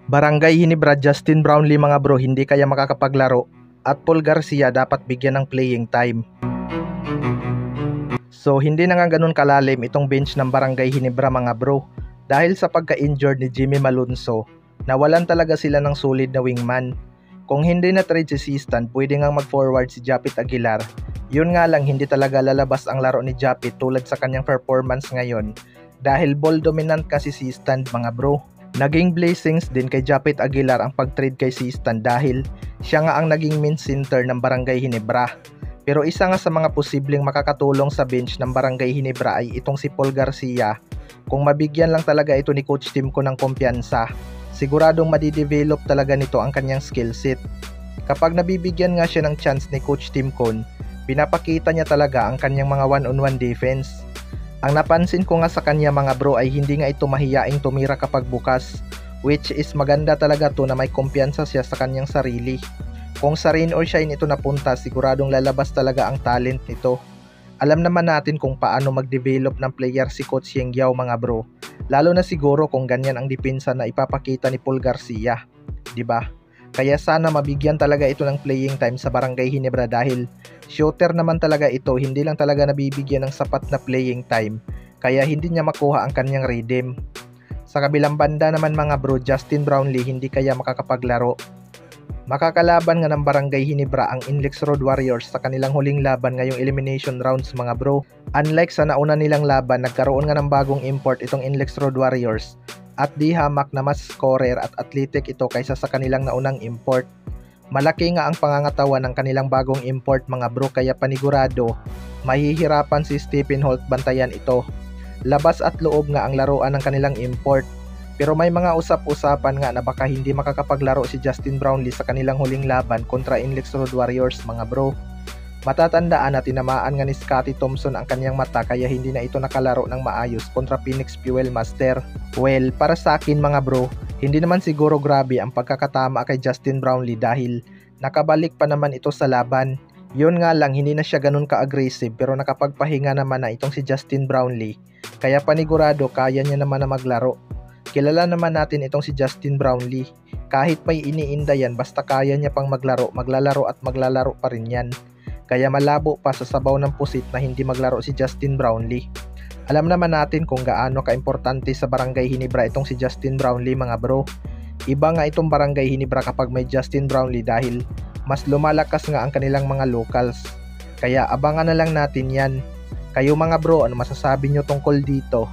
Barangay Hinebra Justin Brownlee mga bro hindi kaya makakapaglaro at Paul Garcia dapat bigyan ng playing time. So hindi na nga ganun kalalim itong bench ng Barangay Hinebra mga bro dahil sa pagka-injured ni Jimmy Malonzo nawalan talaga sila ng solid na wingman. Kung hindi na trade si Sistan pwede nga mag-forward si Japit Aguilar. Yun nga lang hindi talaga lalabas ang laro ni Japit tulad sa kanyang performance ngayon dahil ball dominant kasi si Sistan mga bro. Naging blessings din kay Japit Aguilar ang pag-trade kay Sistan dahil siya nga ang naging main center ng Barangay Hinebra. Pero isa nga sa mga posibleng makakatulong sa bench ng Barangay Hinebra ay itong si Paul Garcia. Kung mabigyan lang talaga ito ni Coach Timcon ng kumpiyansa, siguradong madidevelop talaga nito ang kanyang skill set. Kapag nabibigyan nga siya ng chance ni Coach Timcon, pinapakita niya talaga ang kanyang mga one-on-one defense. Ang napansin ko nga sa kanya mga bro ay hindi nga ito mahiyaing tumira kapag bukas, which is maganda talaga to na may kumpiyansa siya sa kanyang sarili. Kung sa rain or shine ito napunta, siguradong lalabas talaga ang talent nito. Alam naman natin kung paano mag-develop ng player si Coach Yeng Yao mga bro, lalo na siguro kung ganyan ang depensa na ipapakita ni Paul Garcia, diba? Kaya sana mabigyan talaga ito ng playing time sa Barangay Hinebra dahil shooter naman talaga ito, hindi lang talaga nabibigyan ng sapat na playing time kaya hindi niya makuha ang kanyang rhythm. Sa kabilang banda naman mga bro, Justin Brownlee hindi kaya makakapaglaro. Makakalaban nga ng Barangay Hinebra ang Inlex Road Warriors sa kanilang huling laban ngayong elimination rounds mga bro. Unlike sa nauna nilang laban, nagkaroon nga ng bagong import itong Inlex Road Warriors at di hamak na mas scorer at athletic ito kaysa sa kanilang naunang import. Malaki nga ang pangangatawan ng kanilang bagong import mga bro kaya panigurado mahihirapan si Stephen Holt bantayan ito. Labas at loob nga ang laruan ng kanilang import. Pero may mga usap-usapan nga na baka hindi makakapaglaro si Justin Brownlee sa kanilang huling laban kontra Inlex Road Warriors mga bro. Matatandaan na tinamaan nga ni Scotty Thompson ang kanyang mata kaya hindi na ito nakalaro ng maayos kontra Phoenix Fuel Master. Well, para sa akin mga bro, hindi naman siguro grabe ang pagkakatama kay Justin Brownlee dahil nakabalik pa naman ito sa laban. Yun nga lang hindi na siya ganun ka-aggressive pero nakapagpahinga naman na itong si Justin Brownlee. Kaya panigurado kaya niya naman na maglaro. Kilala naman natin itong si Justin Brownlee. Kahit may iniinda yan basta kaya niya pang maglaro, maglalaro at maglalaro pa rin yan. Kaya malabo pa sa sabaw ng pusit na hindi maglaro si Justin Brownlee. Alam naman natin kung gaano kaimportante sa Barangay Hinebra itong si Justin Brownlee mga bro. Iba nga itong Barangay Hinebra kapag may Justin Brownlee dahil mas lumalakas nga ang kanilang mga locals. Kaya abangan na lang natin yan. Kayo mga bro, ano masasabi nyo tungkol dito?